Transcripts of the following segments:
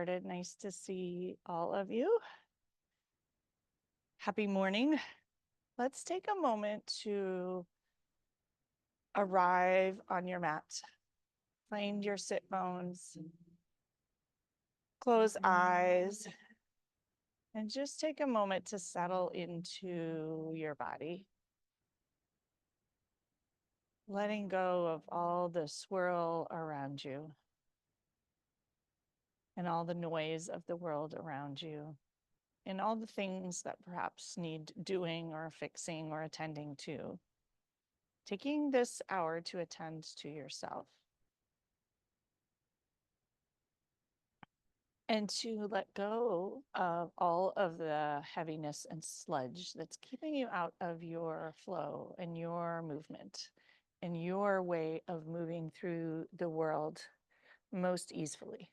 started. Nice to see all of you. Happy morning. Let's take a moment to arrive on your mat. Find your sit bones. Close eyes. And just take a moment to settle into your body. Letting go of all the swirl around you and all the noise of the world around you and all the things that perhaps need doing or fixing or attending to. Taking this hour to attend to yourself and to let go of all of the heaviness and sludge that's keeping you out of your flow and your movement and your way of moving through the world most easily.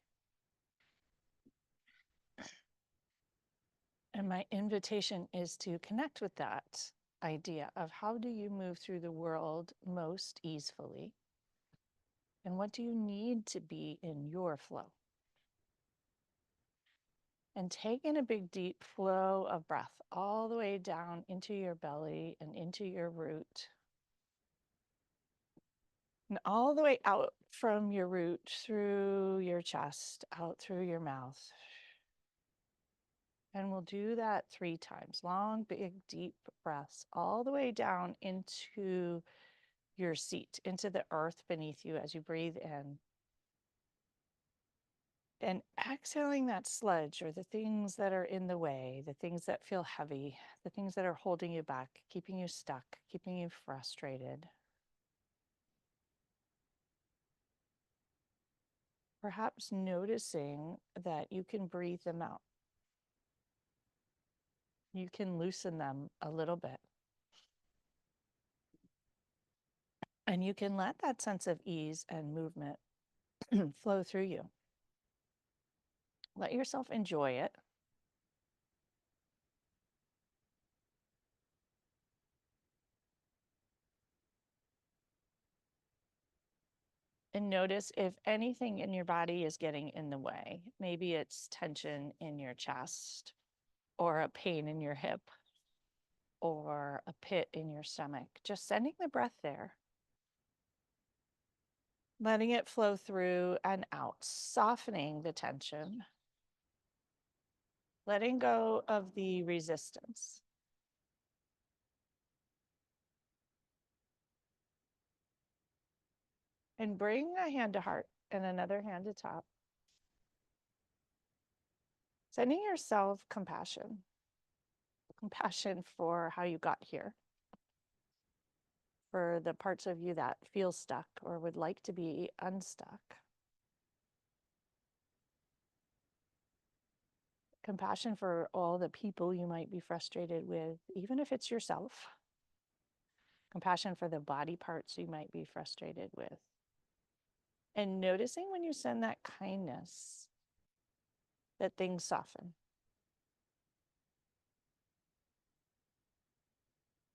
And my invitation is to connect with that idea of how do you move through the world most easily? And what do you need to be in your flow? And take in a big, deep flow of breath all the way down into your belly and into your root. And all the way out from your root, through your chest, out through your mouth. And we'll do that 3 times. Long, big, deep breaths all the way down into your seat, into the earth beneath you as you breathe in. And exhaling that sludge or the things that are in the way, the things that feel heavy, the things that are holding you back, keeping you stuck, keeping you frustrated. Perhaps noticing that you can breathe them out. You can loosen them a little bit. And you can let that sense of ease and movement flow through you. Let yourself enjoy it. And notice if anything in your body is getting in the way. Maybe it's tension in your chest or a pain in your hip or a pit in your stomach. Just sending the breath there. Letting it flow through and out, softening the tension. Letting go of the resistance. And bring a hand to heart and another hand to top. Sending yourself compassion. Compassion for how you got here. For the parts of you that feel stuck or would like to be unstuck. Compassion for all the people you might be frustrated with, even if it's yourself. Compassion for the body parts you might be frustrated with. And noticing when you send that kindness, that things soften.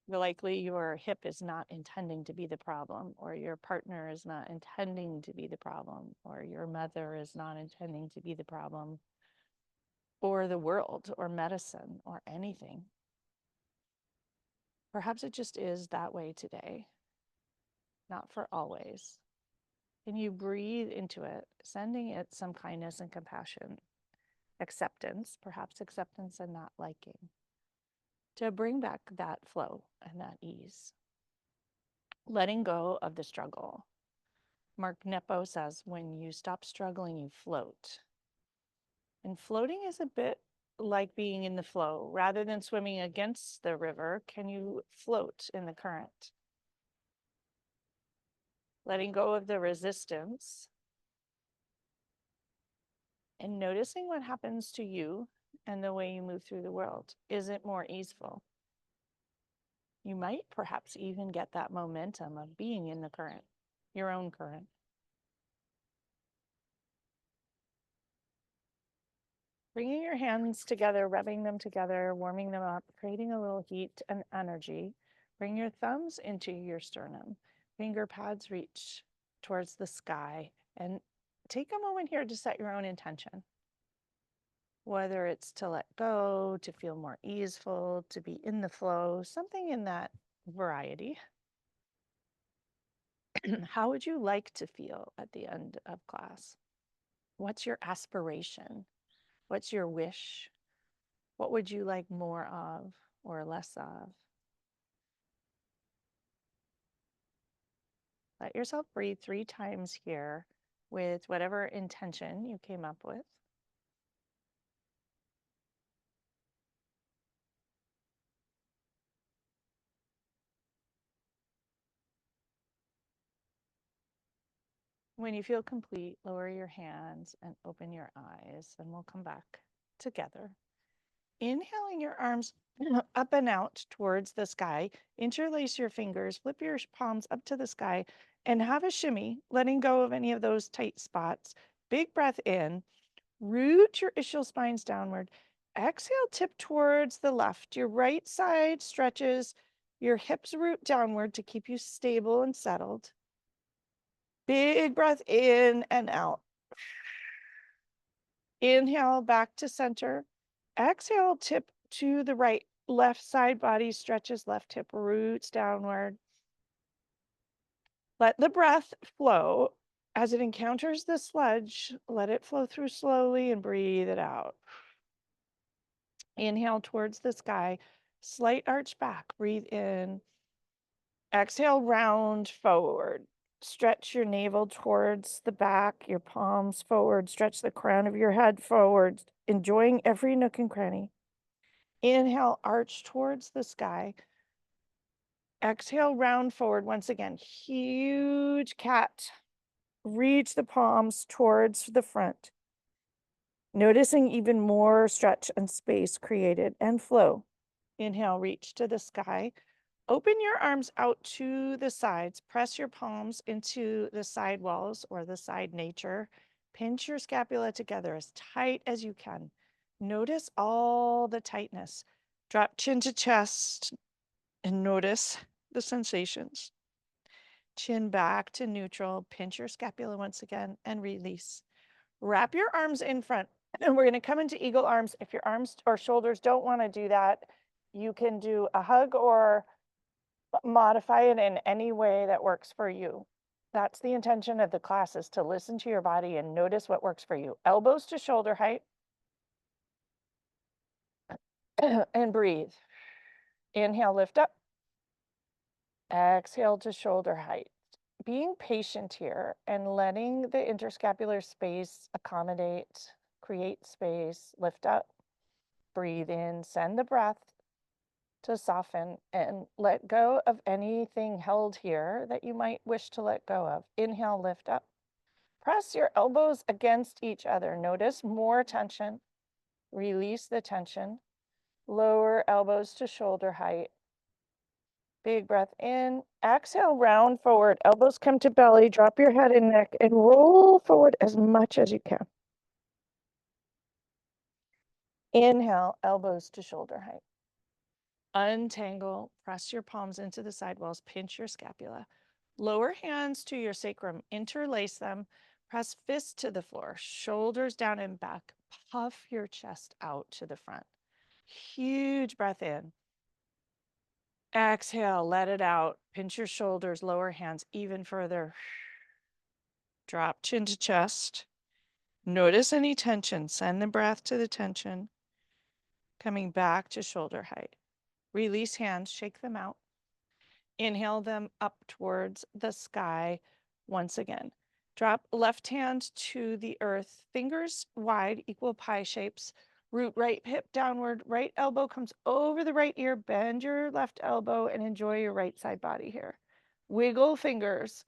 Likely your hip is not intending to be the problem, or your partner is not intending to be the problem, or your mother is not intending to be the problem, or the world, or medicine, or anything. Perhaps it just is that way today, not for always. And you breathe into it, sending it some kindness and compassion, acceptance, perhaps acceptance and not liking, to bring back that flow and that ease. Letting go of the struggle. Mark Nepo says, when you stop struggling, you float. And floating is a bit like being in the flow. Rather than swimming against the river, can you float in the current? Letting go of the resistance and noticing what happens to you and the way you move through the world. Is it more easeful? You might perhaps even get that momentum of being in the current, your own current. Bringing your hands together, rubbing them together, warming them up, creating a little heat and energy. Bring your thumbs into your sternum. Finger pads reach towards the sky. And take a moment here to set your own intention. whether it's to let go, to feel more easeful, to be in the flow, something in that variety. How would you like to feel at the end of class? What's your aspiration? What's your wish? What would you like more of or less of? Let yourself breathe 3 times here with whatever intention you came up with. When you feel complete, lower your hands and open your eyes, and we'll come back together. Inhaling your arms up and out towards the sky, interlace your fingers, flip your palms up to the sky, and have a shimmy, letting go of any of those tight spots. Big breath in, root your ischial spines downward. Exhale, tip towards the left. Your right side stretches, your hips root downward to keep you stable and settled. Big breath in and out. Inhale back to center. Exhale, tip to the right. Left side body stretches, left hip roots downward. Let the breath flow. As it encounters the sludge, let it flow through slowly and breathe it out. Inhale towards the sky. Slight arch back. Breathe in. Exhale, round forward. Stretch your navel towards the back, your palms forward. Stretch the crown of your head forward, enjoying every nook and cranny. Inhale, arch towards the sky. Exhale, round forward. Once again, huge cat. Reach the palms towards the front. Noticing even more stretch and space created and flow. Inhale, reach to the sky. Open your arms out to the sides. Press your palms into the side walls or the side nature. Pinch your scapula together as tight as you can. Notice all the tightness. Drop chin to chest and notice the sensations. Chin back to neutral. Pinch your scapula once again and release. Wrap your arms in front. And we're going to come into eagle arms. If your arms or shoulders don't want to do that, you can do a hug or modify it in any way that works for you. That's the intention of the class, is to listen to your body and notice what works for you. Elbows to shoulder height. And breathe. Inhale, lift up. Exhale to shoulder height. Being patient here and letting the interscapular space accommodate, create space, lift up, breathe in, send the breath to soften and let go of anything held here that you might wish to let go of. Inhale, lift up. Press your elbows against each other. Notice more tension. Release the tension. Lower elbows to shoulder height. Big breath in. Exhale, round forward. Elbows come to belly. Drop your head and neck and roll forward as much as you can. Inhale, elbows to shoulder height. Untangle, press your palms into the side walls, pinch your scapula. Lower hands to your sacrum, interlace them, press fists to the floor, shoulders down and back, puff your chest out to the front. Huge breath in. Exhale, let it out. Pinch your shoulders, lower hands even further. Drop chin to chest. Notice any tension. Send the breath to the tension. Coming back to shoulder height. Release hands, shake them out. Inhale them up towards the sky once again. Drop left hand to the earth, fingers wide, equal pie shapes. Root right hip downward, right elbow comes over the right ear, bend your left elbow and enjoy your right side body here. Wiggle fingers,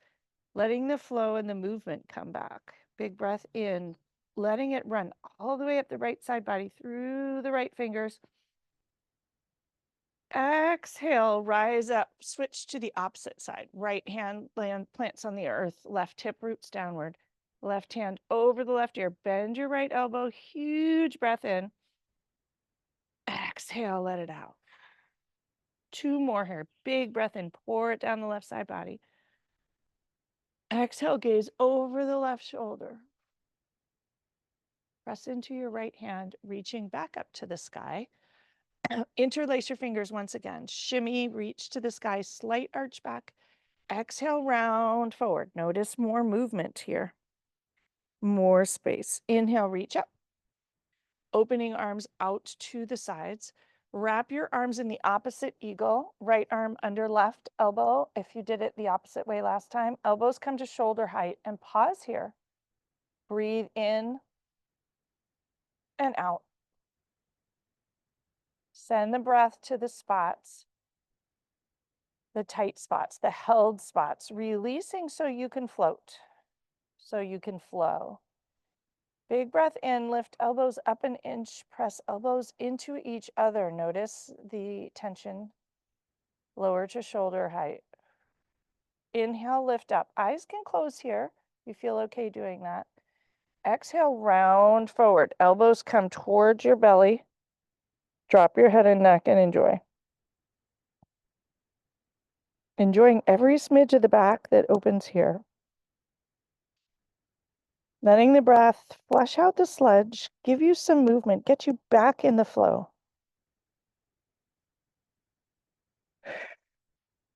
letting the flow and the movement come back. Big breath in, letting it run all the way up the right side body through the right fingers. Exhale, rise up, switch to the opposite side. Right hand plants on the earth, left hip roots downward. Left hand over the left ear, bend your right elbow, huge breath in. Exhale, let it out. 2 more here, big breath in, pour it down the left side body. Exhale, gaze over the left shoulder. Press into your right hand, reaching back up to the sky. Interlace your fingers once again. Shimmy, reach to the sky, slight arch back. Exhale, round forward. Notice more movement here. More space. Inhale, reach up. Opening arms out to the sides. Wrap your arms in the opposite eagle. Right arm under left elbow. If you did it the opposite way last time, elbows come to shoulder height, and pause here. Breathe in and out. Send the breath to the spots, the tight spots, the held spots, releasing so you can float, so you can flow. Big breath in, lift elbows up an inch, press elbows into each other. Notice the tension, lower to shoulder height. Inhale, lift up. Eyes can close here. You feel okay doing that. Exhale, round forward. Elbows come towards your belly. Drop your head and neck and enjoy. Enjoying every smidge of the back that opens here. Letting the breath flush out the sludge, give you some movement, get you back in the flow.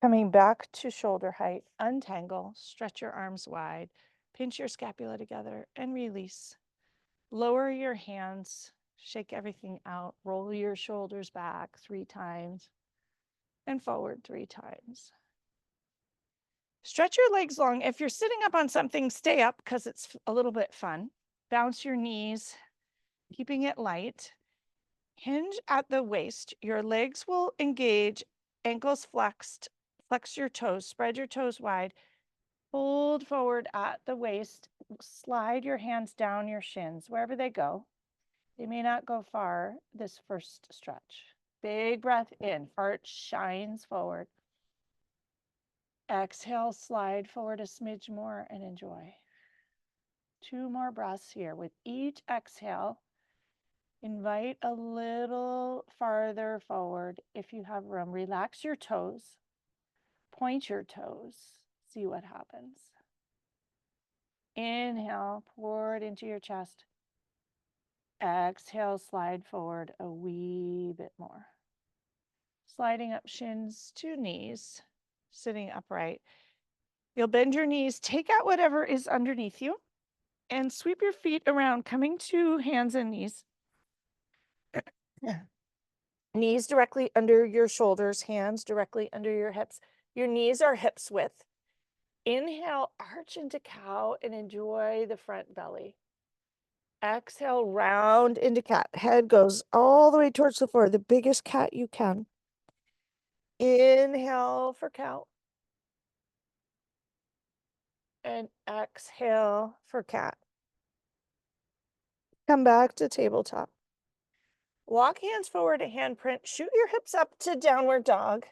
Coming back to shoulder height, untangle, stretch your arms wide, pinch your scapula together and release. Lower your hands, shake everything out, roll your shoulders back 3 times and forward 3 times. Stretch your legs long. If you're sitting up on something, stay up because it's a little bit fun. Bounce your knees, keeping it light. Hinge at the waist. Your legs will engage, ankles flexed. Flex your toes, spread your toes wide. Fold forward at the waist. Slide your hands down your shins, wherever they go. They may not go far this first stretch. Big breath in, heart shines forward. Exhale, slide forward a smidge more and enjoy. 2 more breaths here. With each exhale, invite a little farther forward if you have room. Relax your toes. Point your toes. See what happens. Inhale, pour it into your chest. Exhale, slide forward a wee bit more. Sliding up shins to knees, sitting upright. You'll bend your knees, take out whatever is underneath you, and sweep your feet around, coming to hands and knees. Knees directly under your shoulders, hands directly under your hips. Your knees are hips width. Inhale, arch into cow and enjoy the front belly. Exhale, round into cat. Head goes all the way towards the floor, the biggest cat you can. Inhale for cow. And exhale for cat. Come back to tabletop. Walk hands forward to handprint. Shoot your hips up to downward dog.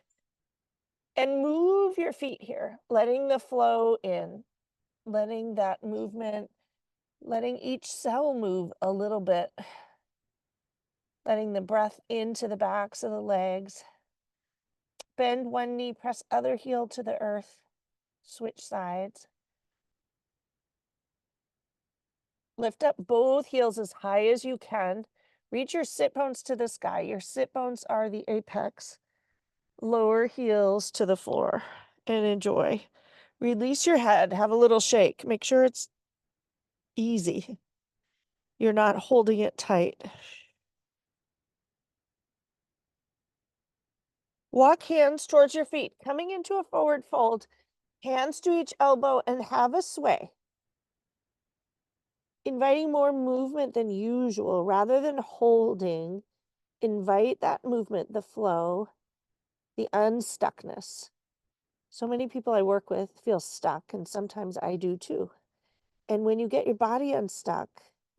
And move your feet here, letting the flow in, letting that movement, letting each cell move a little bit, letting the breath into the backs of the legs. Bend one knee, press other heel to the earth. Switch sides. Lift up both heels as high as you can. Reach your sit bones to the sky. Your sit bones are the apex. Lower heels to the floor and enjoy. Release your head. Have a little shake. Make sure it's easy. You're not holding it tight. Walk hands towards your feet, coming into a forward fold. Hands to each elbow and have a sway. Inviting more movement than usual. Rather than holding, invite that movement, the flow, the unstuckness. So many people I work with feel stuck, and sometimes I do too. And when you get your body unstuck,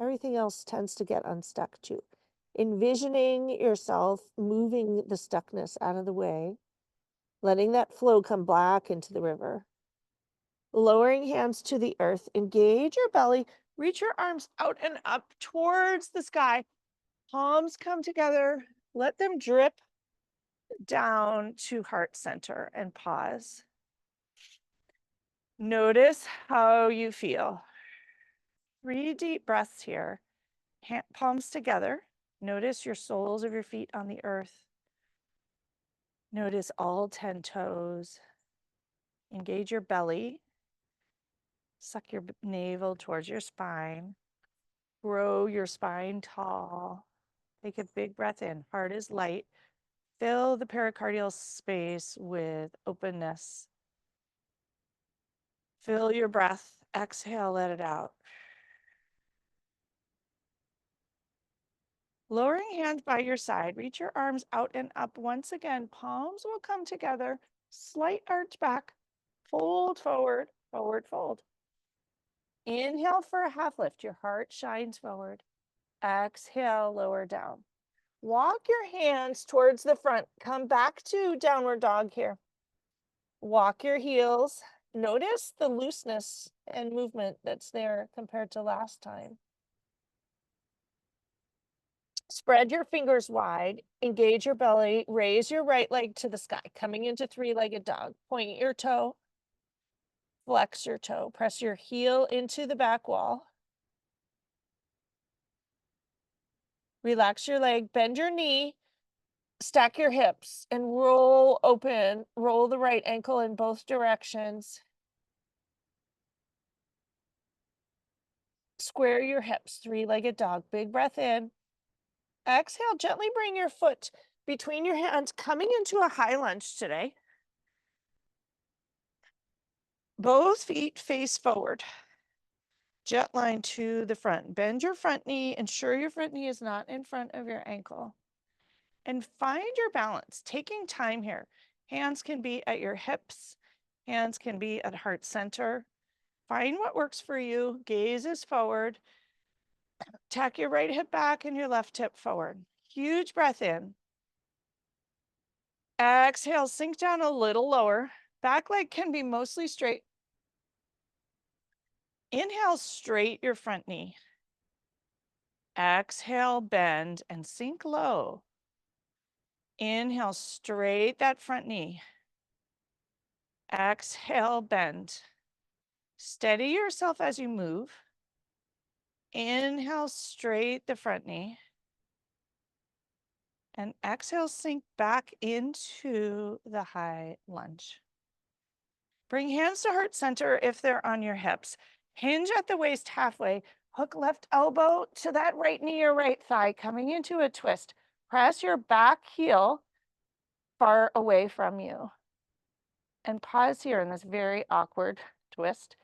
everything else tends to get unstuck too. Envisioning yourself moving the stuckness out of the way, letting that flow come back into the river. Lowering hands to the earth, engage your belly, reach your arms out and up towards the sky. Palms come together, let them drip down to heart center and pause. Notice how you feel. 3 deep breaths here. Palms together. Notice your soles of your feet on the earth. Notice all 10 toes. Engage your belly. Suck your navel towards your spine. Grow your spine tall. Take a big breath in. Heart is light. Fill the pericardial space with openness. Fill your breath. Exhale, let it out. Lowering hands by your side, reach your arms out and up. Once again, palms will come together. Slight arch back. Fold forward, forward fold. Inhale for a half lift. Your heart shines forward. Exhale, lower down. Walk your hands towards the front. Come back to downward dog here. Walk your heels. Notice the looseness and movement that's there compared to last time. Spread your fingers wide. Engage your belly. Raise your right leg to the sky. Coming into three-legged dog. Point your toe. Flex your toe. Press your heel into the back wall. Relax your leg. Bend your knee. Stack your hips and roll open. Roll the right ankle in both directions. Square your hips, three-legged dog. Big breath in. Exhale, gently bring your foot between your hands, coming into a high lunge today. Both feet face forward. Jet line to the front. Bend your front knee. Ensure your front knee is not in front of your ankle. And find your balance, taking time here. Hands can be at your hips. Hands can be at heart center. Find what works for you. Gaze is forward. Tack your right hip back and your left hip forward. Huge breath in. Exhale, sink down a little lower. Back leg can be mostly straight. Inhale, straight your front knee. Exhale, bend and sink low. Inhale, straight that front knee. Exhale, bend. Steady yourself as you move. Inhale, straight the front knee. And exhale, sink back into the high lunge. Bring hands to heart center if they're on your hips. Hinge at the waist halfway. Hook left elbow to that right knee or right thigh, coming into a twist. Press your back heel far away from you. And pause here in this very awkward twist.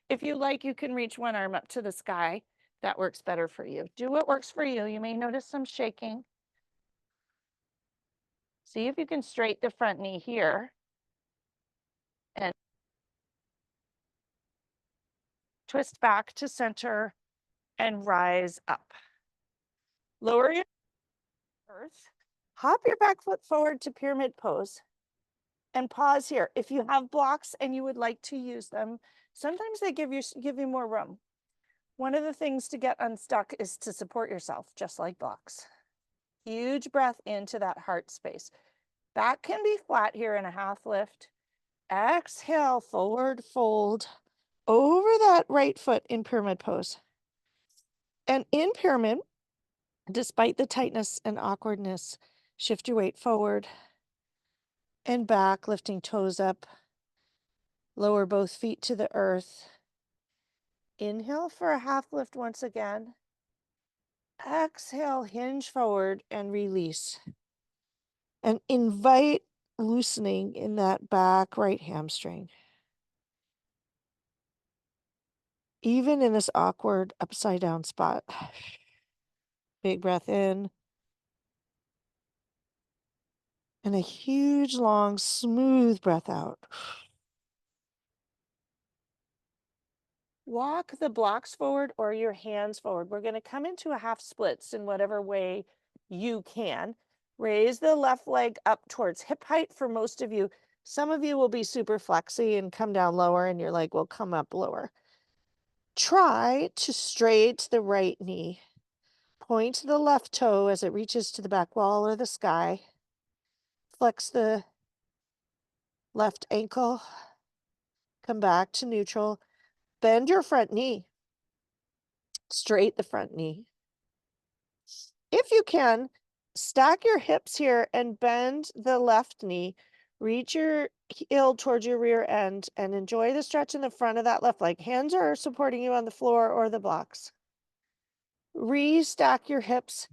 If you like, you can reach one arm up to the sky. That works better for you. Do what works for you. You may notice some shaking. See if you can straighten the front knee here. And twist back to center and rise up. Lower your earth. Hop your back foot forward to pyramid pose. And pause here. If you have blocks and you would like to use them, sometimes they give you more room. One of the things to get unstuck is to support yourself, just like blocks. Huge breath into that heart space. Back can be flat here in a half lift. Exhale, forward fold over that right foot in pyramid pose. And in pyramid, despite the tightness and awkwardness, shift your weight forward and back, lifting toes up. Lower both feet to the earth. Inhale for a half lift once again. Exhale, hinge forward and release. And invite loosening in that back right hamstring. Even in this awkward upside down spot. Big breath in. And a huge, long, smooth breath out. Walk the blocks forward or your hands forward. We're going to come into a half splits in whatever way you can. Raise the left leg up towards hip height for most of you. Some of you will be super flexy and come down lower, and your leg will come up lower. Try to straight the right knee. Point the left toe as it reaches to the back wall or the sky. Flex the left ankle. Come back to neutral. Bend your front knee. Straight the front knee. If you can, stack your hips here and bend the left knee. Reach your heel towards your rear end and enjoy the stretch in the front of that left leg. Hands are supporting you on the floor or the blocks. Restack your hips.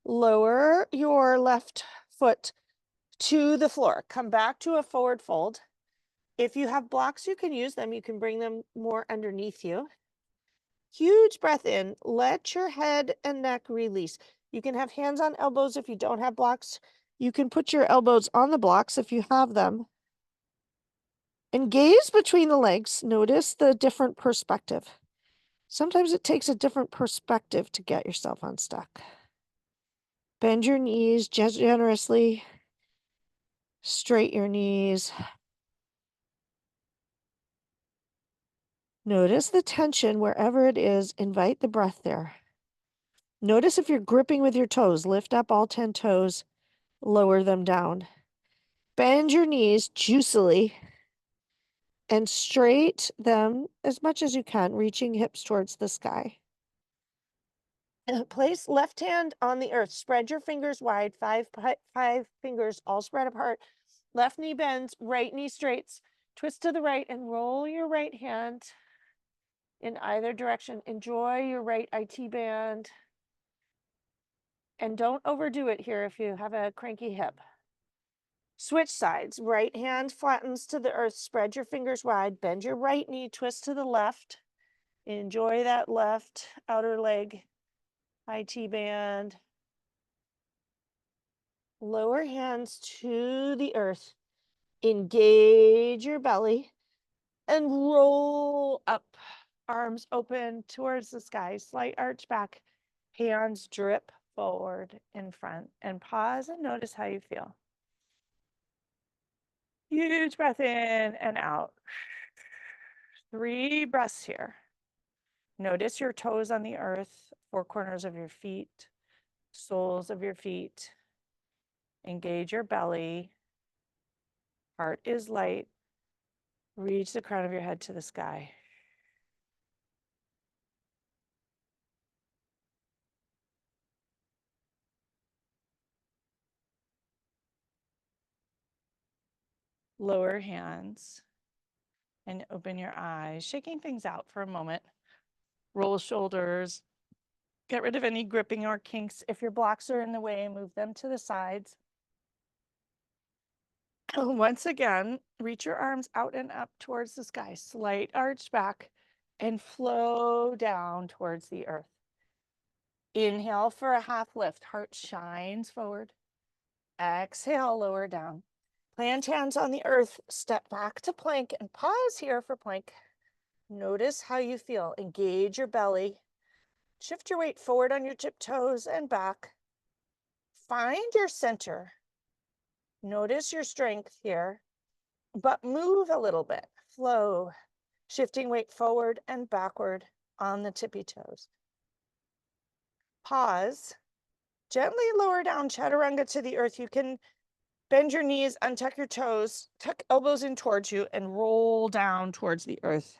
Lower your left foot to the floor. Come back to a forward fold. If you have blocks, you can use them. You can bring them more underneath you. Huge breath in. Let your head and neck release. You can have hands on elbows if you don't have blocks. You can put your elbows on the blocks if you have them. And gaze between the legs. Notice the different perspective. Sometimes it takes a different perspective to get yourself unstuck. Bend your knees generously. Straight your knees. Notice the tension wherever it is. Invite the breath there. Notice if you're gripping with your toes. Lift up all 10 toes. Lower them down. Bend your knees juicily and straight them as much as you can, reaching hips towards the sky. Place left hand on the earth. Spread your fingers wide, five fingers all spread apart. Left knee bends, right knee straights. Twist to the right and roll your right hand in either direction. Enjoy your right IT band. And don't overdo it here if you have a cranky hip. Switch sides. Right hand flattens to the earth. Spread your fingers wide. Bend your right knee. Twist to the left. Enjoy that left outer leg IT band. Lower hands to the earth. Engage your belly and roll up. Arms open towards the sky. Slight arch back. Hands drip forward in front. And pause and notice how you feel. Huge breath in and out. 3 breaths here. Notice your toes on the earth, 4 corners of your feet, soles of your feet. Engage your belly. Heart is light. Reach the crown of your head to the sky. Lower hands and open your eyes, shaking things out for a moment. Roll shoulders. Get rid of any gripping or kinks. If your blocks are in the way, move them to the sides. Once again, reach your arms out and up towards the sky. Slight arch back and flow down towards the earth. Inhale for a half lift. Heart shines forward. Exhale, lower down. Plant hands on the earth. Step back to plank and pause here for plank. Notice how you feel. Engage your belly. Shift your weight forward on your tip toes and back. Find your center. Notice your strength here, but move a little bit. Flow. Shifting weight forward and backward on the tippy toes. Pause. Gently lower down chaturanga to the earth. You can bend your knees, untuck your toes, tuck elbows in towards you, and roll down towards the earth.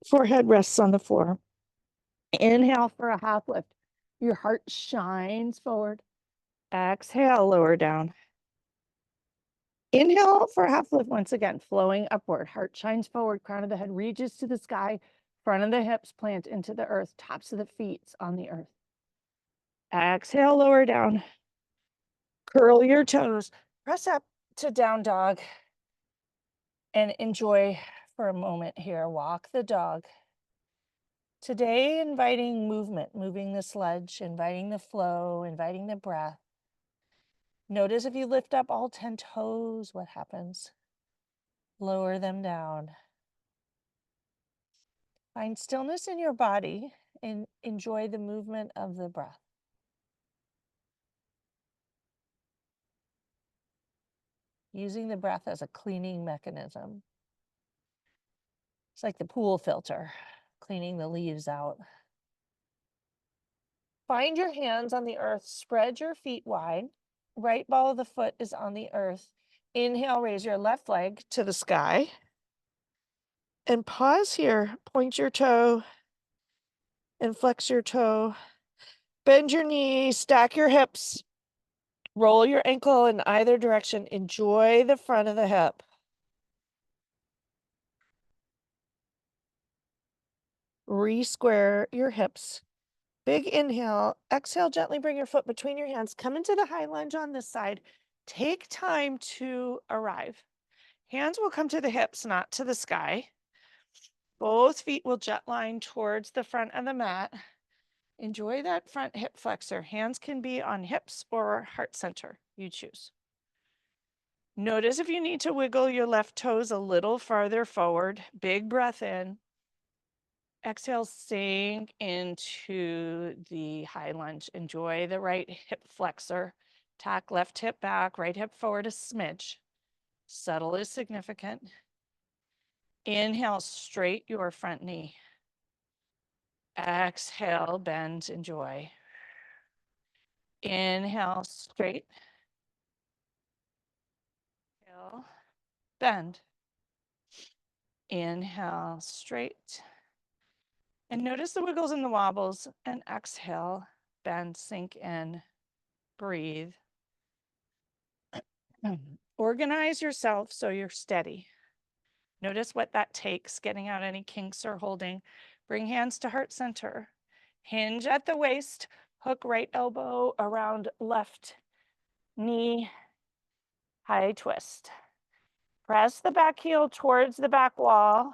Forehead rests on the floor. Inhale for a half lift. Your heart shines forward. Exhale, lower down. Inhale for a half lift once again, flowing upward. Heart shines forward, crown of the head reaches to the sky, front of the hips plant into the earth, tops of the feet on the earth. Exhale, lower down. Curl your toes. Press up to down dog. And enjoy for a moment here. Walk the dog. Today, inviting movement, moving the sludge, inviting the flow, inviting the breath. Notice if you lift up all 10 toes, what happens? Lower them down. Find stillness in your body and enjoy the movement of the breath. Using the breath as a cleaning mechanism. It's like the pool filter, cleaning the leaves out. Find your hands on the earth, spread your feet wide. Right ball of the foot is on the earth. Inhale, raise your left leg to the sky. And pause here, point your toe and flex your toe. Bend your knee, stack your hips, roll your ankle in either direction. Enjoy the front of the hip. Re-square your hips. Big inhale. Exhale, gently bring your foot between your hands. Come into the high lunge on this side. Take time to arrive. Hands will come to the hips, not to the sky. Both feet will jet line towards the front of the mat. Enjoy that front hip flexor. Hands can be on hips or heart center. You choose. Notice if you need to wiggle your left toes a little farther forward. Big breath in. Exhale, sink into the high lunge. Enjoy the right hip flexor. Tack left hip back, right hip forward a smidge. Subtle is significant. Inhale, straight your front knee. Exhale, bend, enjoy. Inhale, straight. Inhale, bend. Inhale, straight. And notice the wiggles and the wobbles. And exhale, bend, sink in, breathe. Organize yourself so you're steady. Notice what that takes, getting out any kinks or holding. Bring hands to heart center. Hinge at the waist. Hook right elbow around left knee. High twist. Press the back heel towards the back wall.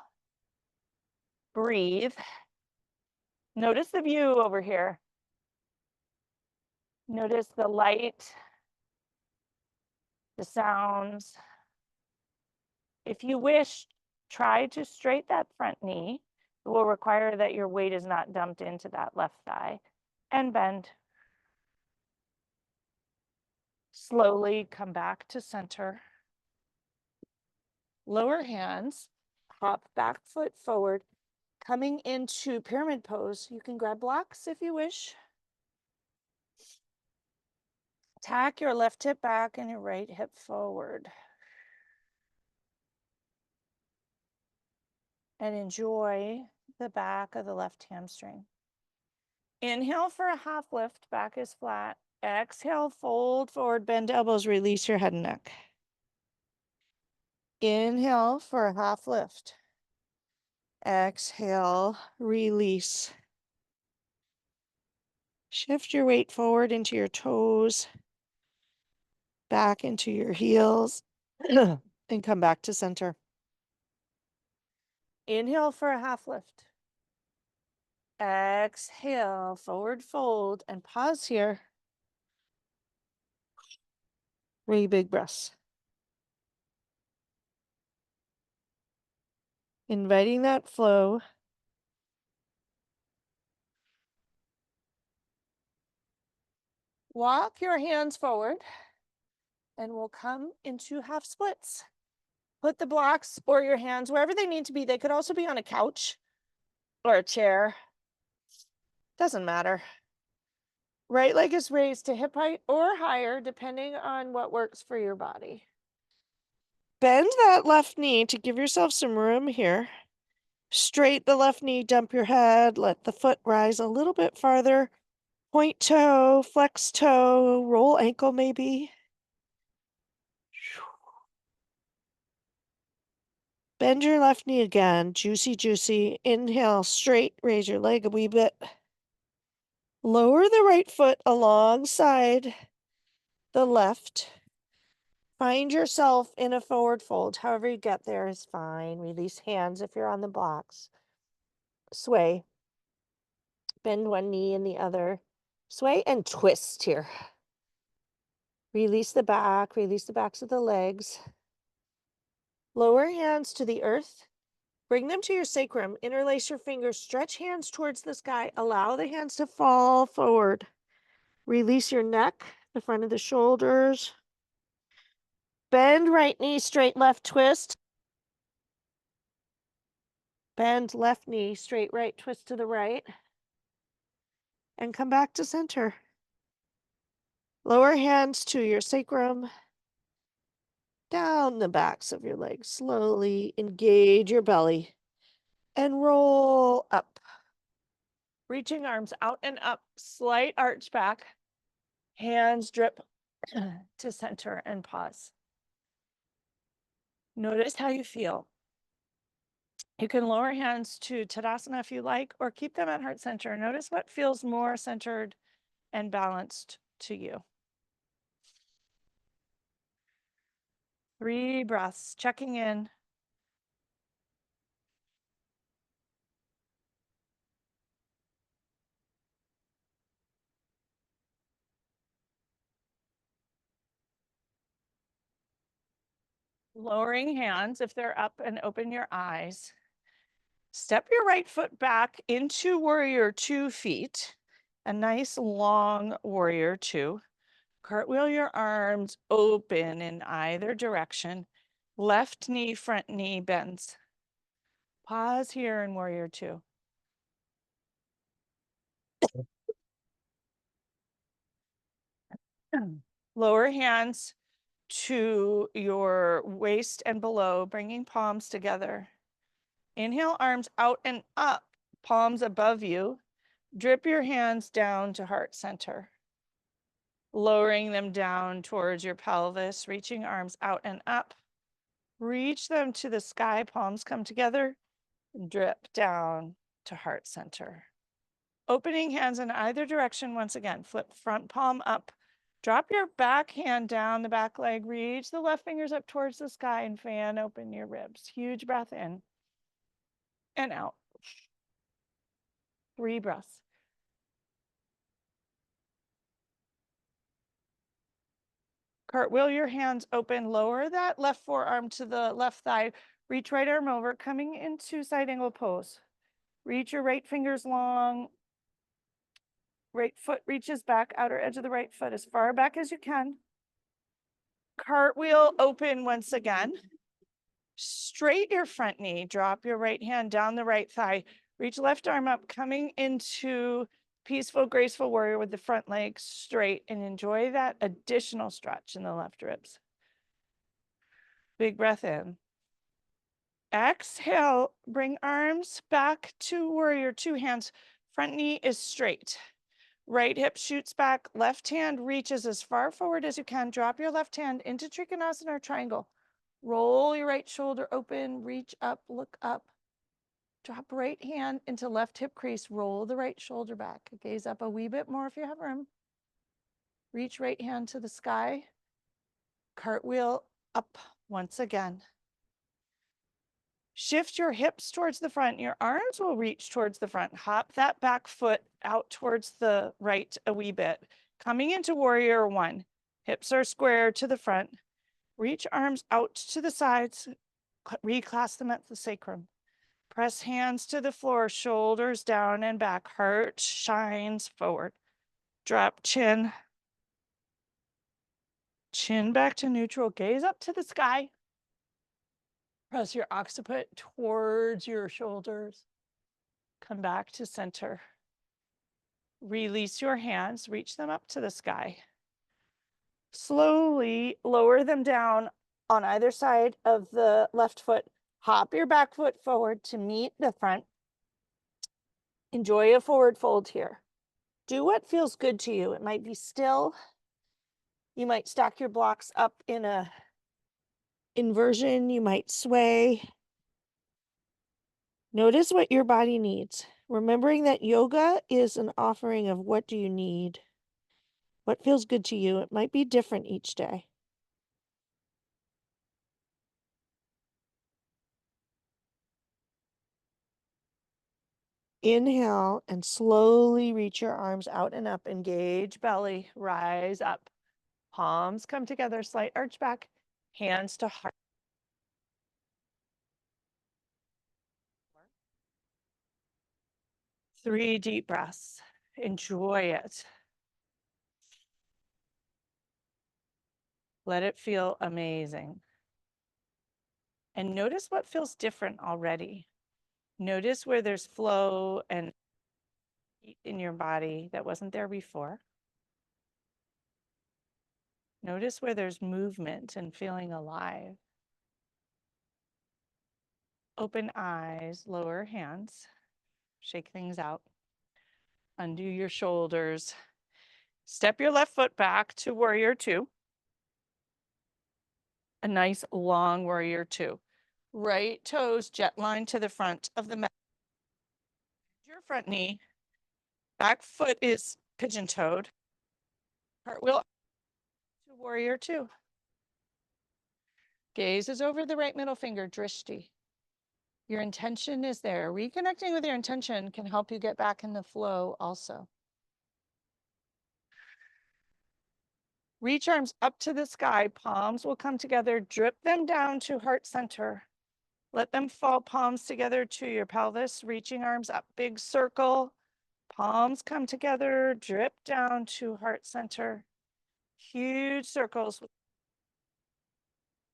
Breathe. Notice the view over here. Notice the light, the sounds. If you wish, try to straighten that front knee. It will require that your weight is not dumped into that left thigh. And bend. Slowly come back to center. Lower hands, hop back foot forward. Coming into pyramid pose, you can grab blocks if you wish. Tack your left hip back and your right hip forward. And enjoy the back of the left hamstring. Inhale for a half lift, back is flat. Exhale, fold forward, bend elbows, release your head and neck. Inhale for a half lift. Exhale, release. Shift your weight forward into your toes, back into your heels, and come back to center. Inhale for a half lift. Exhale, forward fold, and pause here. 3 big breaths. Inviting that flow. Walk your hands forward, and we'll come into half splits. Put the blocks or your hands wherever they need to be. They could also be on a couch or a chair. Doesn't matter. Right leg is raised to hip height or higher, depending on what works for your body. Bend that left knee to give yourself some room here. Straight the left knee, dump your head, let the foot rise a little bit farther. Point toe, flex toe, roll ankle maybe. Bend your left knee again, juicy, juicy. Inhale, straight, raise your leg a wee bit. Lower the right foot alongside the left. Find yourself in a forward fold. However you get there is fine. Release hands if you're on the blocks. Sway. Bend one knee and the other. Sway and twist here. Release the backs of the legs. Lower hands to the earth. Bring them to your sacrum. Interlace your fingers. Stretch hands towards the sky. Allow the hands to fall forward. Release your neck, the front of the shoulders. Bend right knee, straight left twist. Bend left knee, straight right twist to the right. And come back to center. Lower hands to your sacrum. Down the backs of your legs. Slowly engage your belly. And roll up. Reaching arms out and up, Slight arch back. Hands drip to center and pause. Notice how you feel. You can lower hands to Tadasana if you like, or keep them at heart center. Notice what feels more centered and balanced to you. 3 breaths, checking in. Lowering hands if they're up, and open your eyes. Step your right foot back into warrior 2 feet, a nice long warrior 2. Cartwheel your arms open in either direction. Left knee, front knee bends. Pause here in warrior 2. Lower hands to your waist and below, bringing palms together. Inhale, arms out and up, palms above you. Drip your hands down to heart center. Lowering them down towards your pelvis, reaching arms out and up. Reach them to the sky, palms come together. Drip down to heart center. Opening hands in either direction once again. Flip front palm up. Drop your back hand down the back leg. Reach the left fingers up towards the sky and fan open your ribs. Huge breath in and out. 3 breaths. Cartwheel your hands open. Lower that left forearm to the left thigh. Reach right arm over, coming into side angle pose. Reach your right fingers long. Right foot reaches back, outer edge of the right foot as far back as you can. Cartwheel open once again. Straight your front knee. Drop your right hand down the right thigh. Reach left arm up, coming into peaceful, graceful warrior with the front leg straight, and enjoy that additional stretch in the left ribs. Big breath in. Exhale, bring arms back to warrior 2 hands. Front knee is straight. Right hip shoots back, left hand reaches as far forward as you can. Drop your left hand into Trikonasana or triangle. Roll your right shoulder open, reach up, look up. Drop right hand into left hip crease, roll the right shoulder back. Gaze up a wee bit more if you have room. Reach right hand to the sky. Cartwheel up once again. Shift your hips towards the front. Your arms will reach towards the front. Hop that back foot out towards the right a wee bit. Coming into warrior 1. Hips are square to the front. Reach arms out to the sides. Reclasp them at the sacrum. Press hands to the floor, shoulders down and back. Heart shines forward. Drop chin. Chin back to neutral. Gaze up to the sky. Press your occiput towards your shoulders. Come back to center. Release your hands, reach them up to the sky. Slowly lower them down on either side of the left foot. Hop your back foot forward to meet the front. Enjoy a forward fold here. Do what feels good to you. It might be still. You might stack your blocks up in a inversion. You might sway. Notice what your body needs. Remembering that yoga is an offering of what do you need? What feels good to you? It might be different each day. Inhale and slowly reach your arms out and up. Engage belly, rise up. Palms come together, slight arch back, hands to heart. 3 deep breaths. Enjoy it. Let it feel amazing. And notice what feels different already. Notice where there's flow and heat in your body that wasn't there before. Notice where there's movement and feeling alive. Open eyes, lower hands, shake things out. Undo your shoulders. Step your left foot back to warrior two. A nice long warrior two. Right toes jet line to the front of the mat. Your front knee. Back foot is pigeon toed. Cartwheel to warrior two. Gaze is over the right middle finger, drishti. Your intention is there. Reconnecting with your intention can help you get back in the flow also. Reach arms up to the sky. Palms will come together. Drip them down to heart center. Let them fall palms together to your pelvis. Reaching arms up, big circle. Palms come together. Drip down to heart center. Huge circles.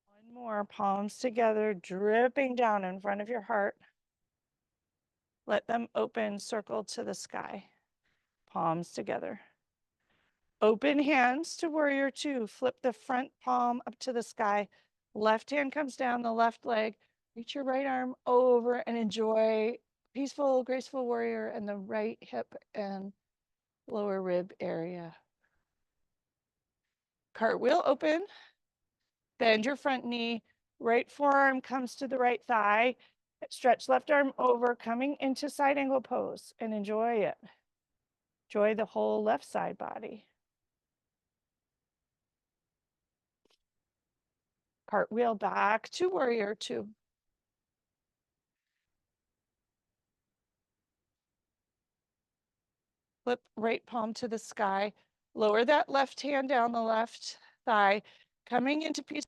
One more, palms together, dripping down in front of your heart. Let them open, circle to the sky. Palms together. Open hands to warrior two. Flip the front palm up to the sky. Left hand comes down the left leg. Reach your right arm over and enjoy peaceful, graceful warrior in the right hip and lower rib area. Cartwheel open. Bend your front knee. Right forearm comes to the right thigh. Stretch left arm over, coming into side angle pose, and enjoy it. Enjoy the whole left side body. Cartwheel back to warrior two. Flip right palm to the sky. Lower that left hand down the left thigh, coming into peace.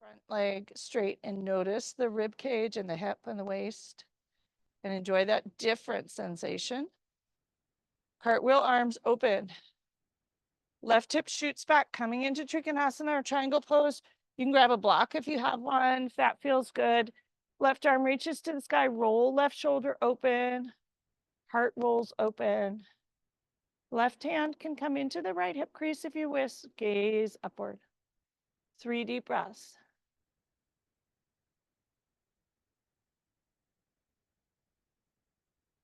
Front leg straight, and notice the rib cage and the hip and the waist, and enjoy that different sensation. Cartwheel arms open. Left hip shoots back, coming into Trikonasana or triangle pose. You can grab a block if you have one, if that feels good. Left arm reaches to the sky, roll left shoulder open. Heart rolls open. Left hand can come into the right hip crease if you wish. Gaze upward. 3 deep breaths.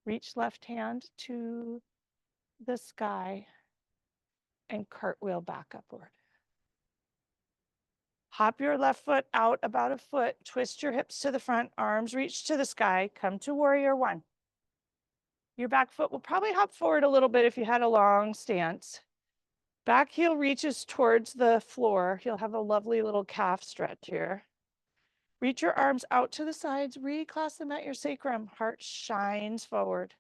Reach left hand to the sky and cartwheel back upward. Hop your left foot out about a foot. Twist your hips to the front. Arms reach to the sky. Come to warrior one. Your back foot will probably hop forward a little bit if you had a long stance. Back heel reaches towards the floor. You'll have a lovely little calf stretch here. Reach your arms out to the sides. Reclasp them at your sacrum. Heart shines forward.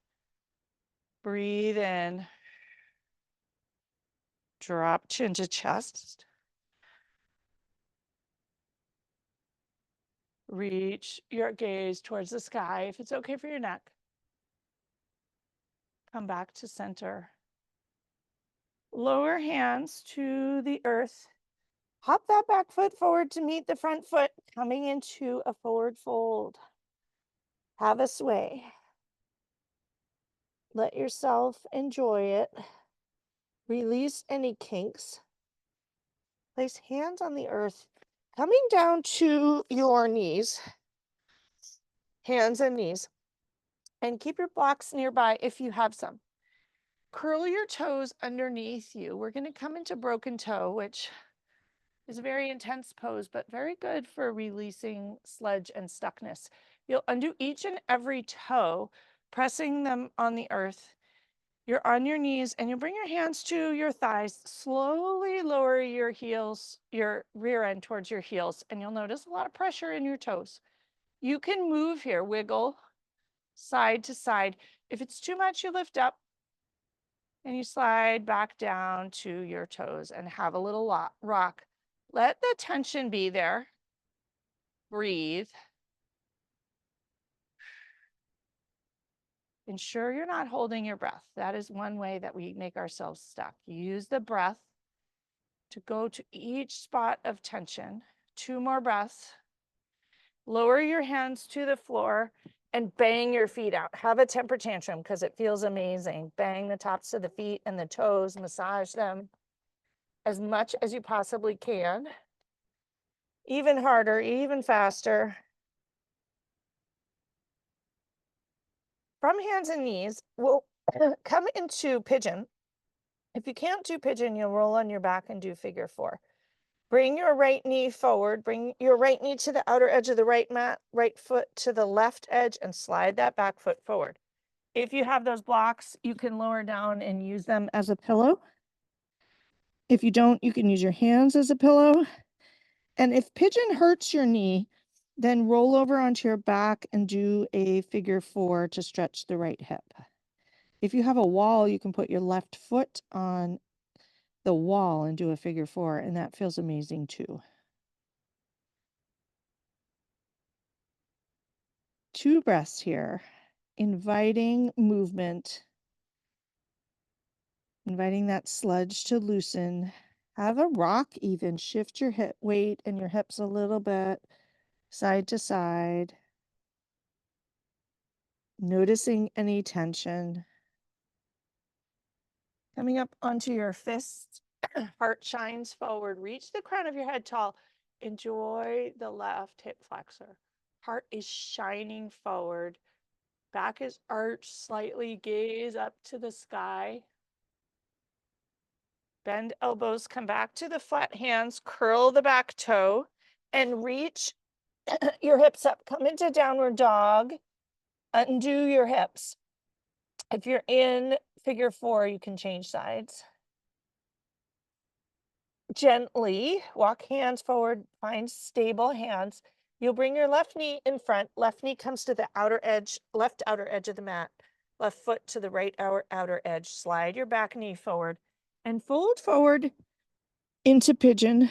Breathe in. Drop chin to chest. Reach your gaze towards the sky. If it's okay for your neck, come back to center. Lower hands to the earth. Hop that back foot forward to meet the front foot, coming into a forward fold. Have a sway. Let yourself enjoy it. Release any kinks. Place hands on the earth, coming down to your knees, hands and knees, and keep your blocks nearby if you have some. Curl your toes underneath you. We're going to come into broken toe, which is a very intense pose, but very good for releasing sludge and stuckness. You'll undo each and every toe, pressing them on the earth. You're on your knees, and you'll bring your hands to your thighs. Slowly lower your heels, your rear end towards your heels, and you'll notice a lot of pressure in your toes. You can move here, wiggle side to side. If it's too much, you lift up and you slide back down to your toes and have a little rock. Let the tension be there. Breathe. Ensure you're not holding your breath. That is one way that we make ourselves stuck. Use the breath to go to each spot of tension. 2 more breaths. Lower your hands to the floor and bang your feet out. Have a temper tantrum because it feels amazing. Bang the tops of the feet and the toes, massage them as much as you possibly can. Even harder, even faster. From hands and knees, we'll Come into pigeon. If you can't do pigeon, you'll roll on your back and do figure 4. Bring your right knee forward. Bring your right knee to the outer edge of the right mat, right foot to the left edge, and slide that back foot forward. If you have those blocks, you can lower down and use them as a pillow. If you don't, you can use your hands as a pillow. And if pigeon hurts your knee, then roll over onto your back and do a figure 4 to stretch the right hip. If you have a wall, you can put your left foot on the wall and do a figure 4, and that feels amazing too. 2 breaths here, inviting movement, inviting that sludge to loosen. Have a rock even, shift your hip weight and your hips a little bit, side to side, noticing any tension. Coming up onto your fists, heart shines forward, reach the crown of your head tall, enjoy the left hip flexor. Heart is shining forward, back is arched slightly, gaze up to the sky. Bend elbows, come back to the flat hands, curl the back toe, and reach your hips up. Come into downward dog, undo your hips. If you're in figure 4, you can change sides. Gently walk hands forward, find stable hands. You'll bring your left knee in front. Left knee comes to the outer edge, left outer edge of the mat. Left foot to the right outer edge. Slide your back knee forward and fold forward into pigeon.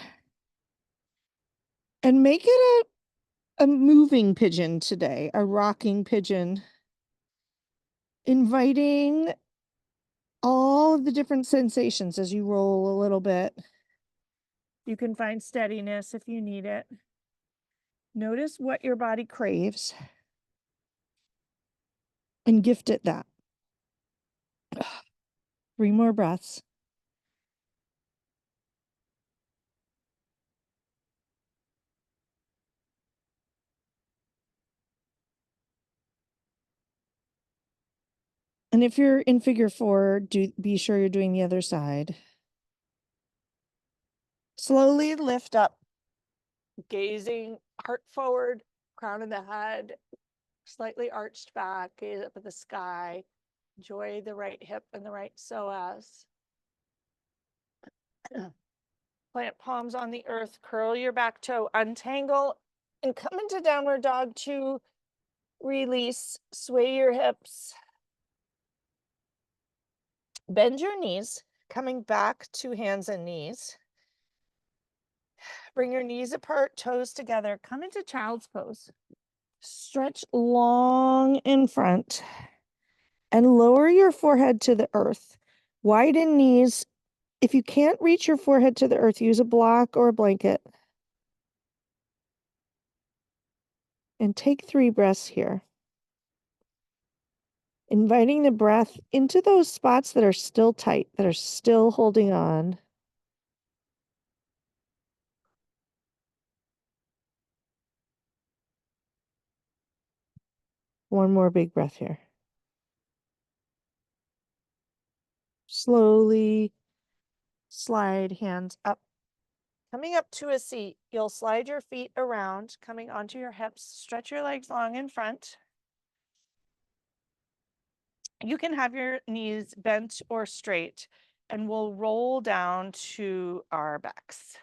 And make it a moving pigeon today, a rocking pigeon. Inviting all of the different sensations as you roll a little bit. You can find steadiness if you need it. Notice what your body craves and gift it that. 3 more breaths. And if you're in figure 4, be sure you're doing the other side. Slowly lift up, gazing heart forward, crown of the head, slightly arched back, gaze up at the sky. Enjoy the right hip and the right psoas. Plant palms on the earth, curl your back toe, untangle, and come into downward dog to release. Sway your hips. Bend your knees, coming back to hands and knees. Bring your knees apart, toes together. Come into child's pose. Stretch long in front and lower your forehead to the earth. Widen knees. If you can't reach your forehead to the earth, use a block or a blanket. And take 3 breaths here. Inviting the breath into those spots that are still tight, that are still holding on. One more big breath here. Slowly slide hands up. Coming up to a seat, you'll slide your feet around, coming onto your hips. Stretch your legs long in front. You can have your knees bent or straight, and we'll roll down to our backs.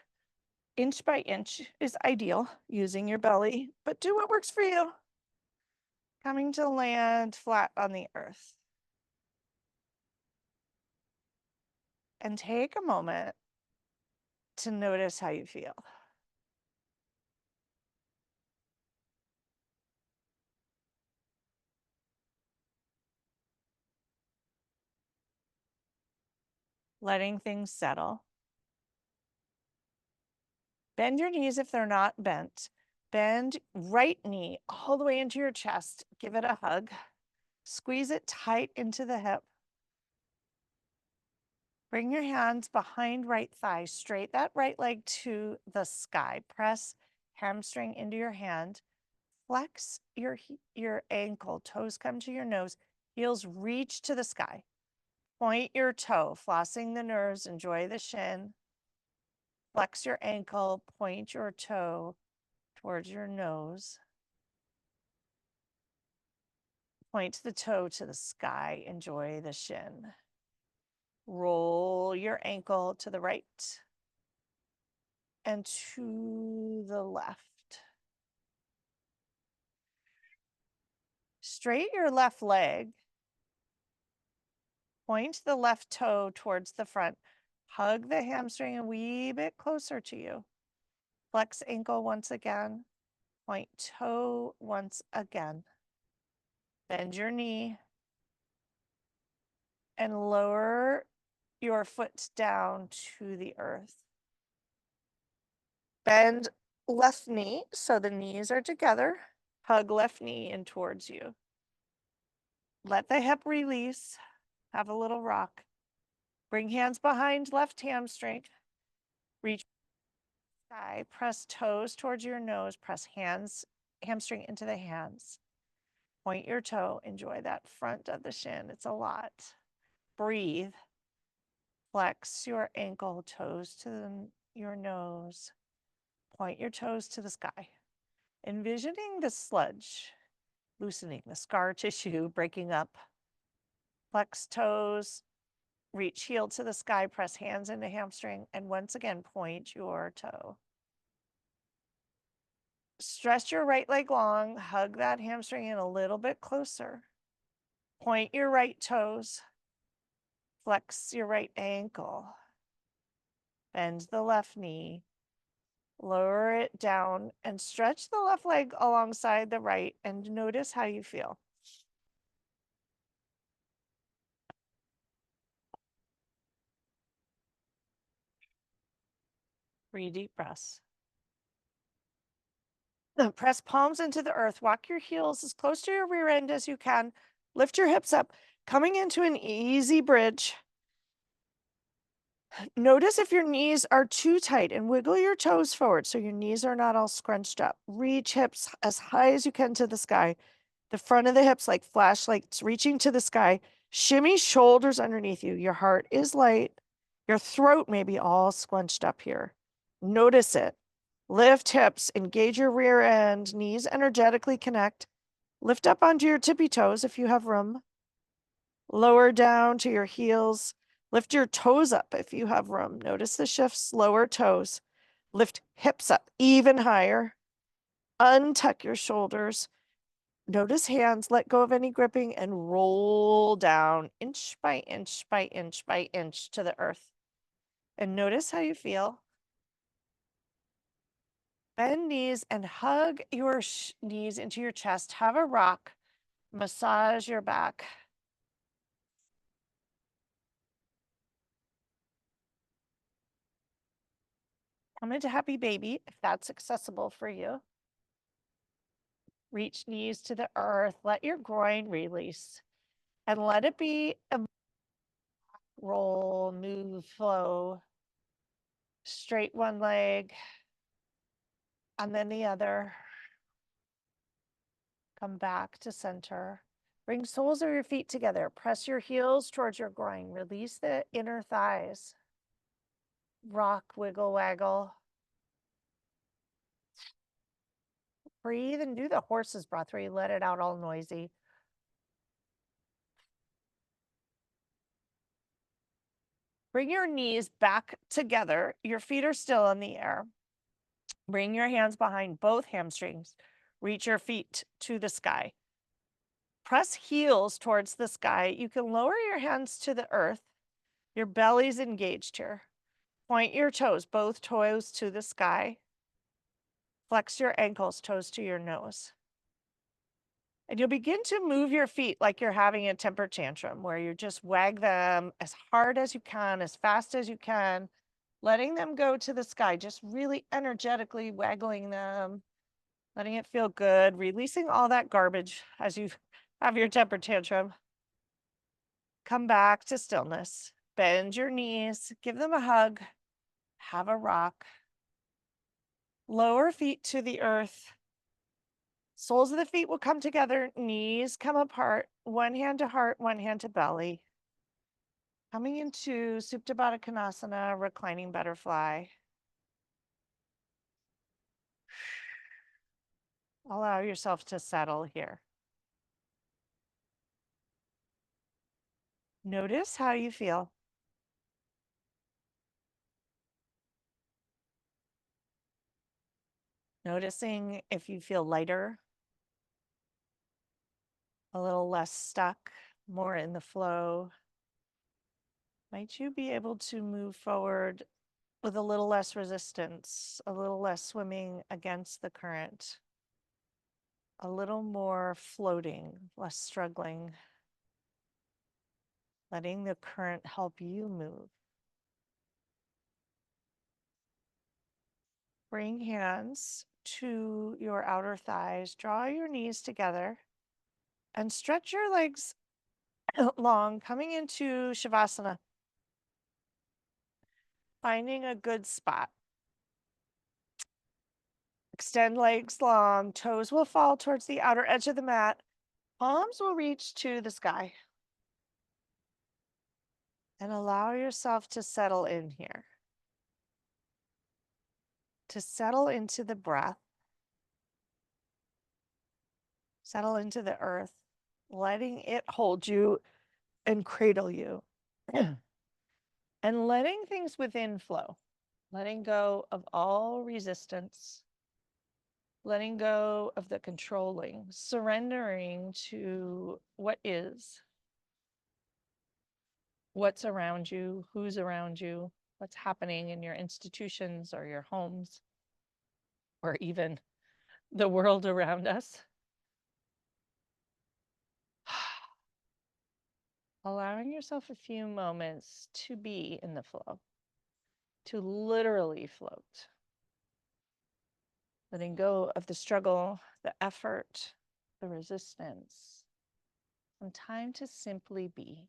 Inch by inch is ideal, using your belly, but do what works for you. Coming to land flat on the earth. And take a moment to notice how you feel. Letting things settle. Bend your knees if they're not bent. Bend right knee all the way into your chest. Give it a hug. Squeeze it tight into the hip. Bring your hands behind right thigh. Straight that right leg to the sky. Press hamstring into your hand. Flex your ankle. Toes come to your nose. Heels reach to the sky. Point your toe, flossing the nerves, enjoy the shin. Flex your ankle, point your toe towards your nose. Point the toe to the sky, enjoy the shin. Roll your ankle to the right and to the left. Straight your left leg. Point the left toe towards the front. Hug the hamstring a wee bit closer to you. Flex ankle once again. Point toe once again. Bend your knee and lower your foot down to the earth. Bend left knee so the knees are together. Hug left knee in towards you. Let the hip release. Have a little rock. Bring hands behind left hamstring. Reach sky. Press toes towards your nose. Press hamstring into the hands. Point your toe. Enjoy that front of the shin. It's a lot. Breathe. Flex your ankle, toes to your nose. Point your toes to the sky. Envisioning the sludge, loosening the scar tissue, breaking up. Flex toes, reach heel to the sky, press hands into hamstring, and once again, point your toe. Stretch your right leg long, hug that hamstring in a little bit closer. Point your right toes, flex your right ankle, bend the left knee, lower it down, and stretch the left leg alongside the right, and notice how you feel. 3 deep breaths. Now press palms into the earth. Walk your heels as close to your rear end as you can. Lift your hips up, coming into an easy bridge. Notice if your knees are too tight and wiggle your toes forward so your knees are not all scrunched up. Reach hips as high as you can to the sky. The front of the hips like flashlights reaching to the sky. Shimmy shoulders underneath you. Your heart is light. Your throat may be all scrunched up here. Notice it. Lift hips, engage your rear end, knees energetically connect. Lift up onto your tippy toes if you have room. Lower down to your heels. Lift your toes up if you have room. Notice the shifts, lower toes. Lift hips up even higher. Untuck your shoulders. Notice hands, let go of any gripping and roll down inch by inch by inch by inch to the earth. And notice how you feel. Bend knees and hug your knees into your chest. Have a rock. Massage your back. Come into happy baby if that's accessible for you. Reach knees to the earth. Let your groin release and let it be a roll, move, flow. Straight one leg and then the other. Come back to center. Bring soles of your feet together. Press your heels towards your groin. Release the inner thighs. Rock, wiggle, waggle. Breathe and do the horse's breath where you let it out all noisy. Bring your knees back together. Your feet are still in the air. Bring your hands behind both hamstrings. Reach your feet to the sky. Press heels towards the sky. You can lower your hands to the earth. Your belly's engaged here. Point your toes, both toes to the sky. Flex your ankles, toes to your nose. And you'll begin to move your feet like you're having a temper tantrum, where you just wag them as hard as you can, as fast as you can, letting them go to the sky, just really energetically waggling them, letting it feel good, releasing all that garbage as you have your temper tantrum. Come back to stillness. Bend your knees, give them a hug, have a rock. Lower feet to the earth. Soles of the feet will come together, knees come apart, one hand to heart, one hand to belly. Coming into Supta Baddha Konasana, reclining butterfly. Allow yourself to settle here. Notice how you feel. Noticing if you feel lighter, a little less stuck, more in the flow. Might you be able to move forward with a little less resistance, a little less swimming against the current, a little more floating, less struggling, letting the current help you move. Bring hands to your outer thighs, draw your knees together, and stretch your legs long, coming into Shavasana. Finding a good spot. Extend legs long, toes will fall towards the outer edge of the mat, palms will reach to the sky. And allow yourself to settle in here. To settle into the breath. Settle into the earth, letting it hold you and cradle you. And letting things within flow. Letting go of all resistance. Letting go of the controlling. Surrendering to what is. What's around you, who's around you, what's happening in your institutions or your homes, or even the world around us. Allowing yourself a few moments to be in the flow, to literally float. Letting go of the struggle, the effort, the resistance. Some time to simply be.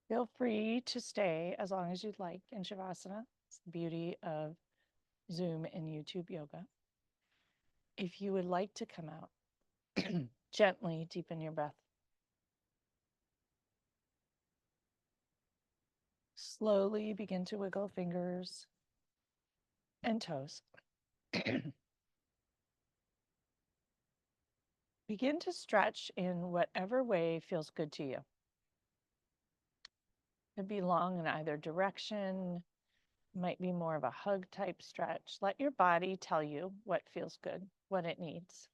Feel free to stay as long as you'd like in Shavasana. It's the beauty of Zoom and YouTube yoga. If you would like to come out, gently deepen your breath. Slowly begin to wiggle fingers and toes. Begin to stretch in whatever way feels good to you. It could be long in either direction, might be more of a hug type stretch. Let your body tell you what feels good, what it needs.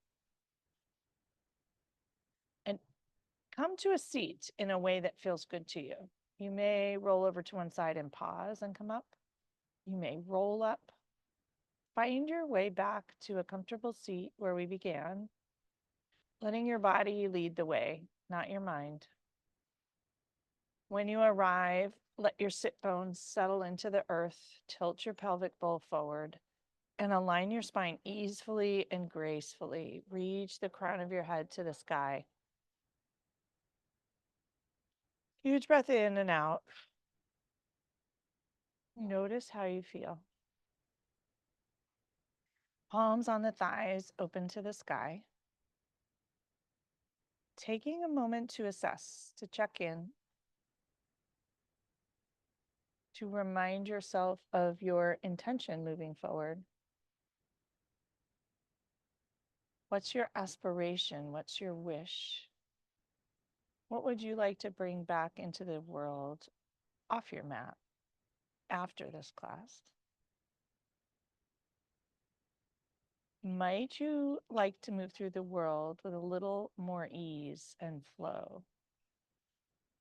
And come to a seat in a way that feels good to you. You may roll over to one side and pause and come up. You may roll up. Find your way back to a comfortable seat where we began, letting your body lead the way, not your mind. When you arrive, let your sit bones settle into the earth, tilt your pelvic bowl forward, and align your spine easily and gracefully. Reach the crown of your head to the sky. Huge breath in and out. Notice how you feel. Palms on the thighs, open to the sky. Taking a moment to assess, to check in, to remind yourself of your intention moving forward. What's your aspiration? What's your wish? What would you like to bring back into the world off your mat after this class? Might you like to move through the world with a little more ease and flow,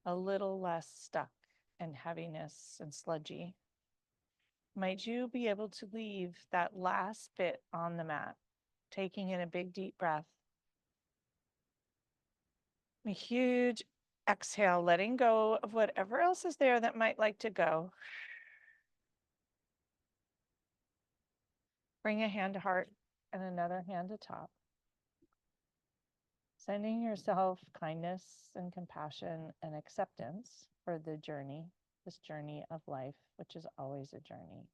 a little less stuck and heaviness and sludgy? Might you be able to leave that last bit on the mat, taking in a big deep breath? A huge exhale, letting go of whatever else is there that might like to go. Bring a hand to heart and another hand to top. Sending yourself kindness and compassion and acceptance for the journey, this journey of life, which is always a journey.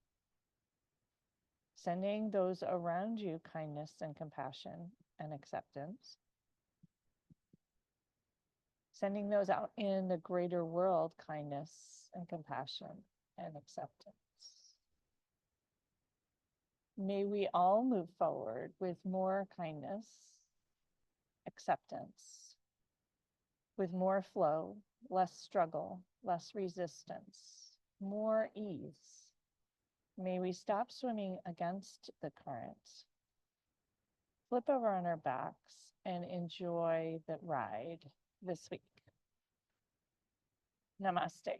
Sending those around you kindness and compassion and acceptance. Sending those out in the greater world, kindness and compassion and acceptance. May we all move forward with more kindness, acceptance, with more flow, less struggle, less resistance, more ease. May we stop swimming against the current, flip over on our backs, and enjoy the ride this week. Namaste.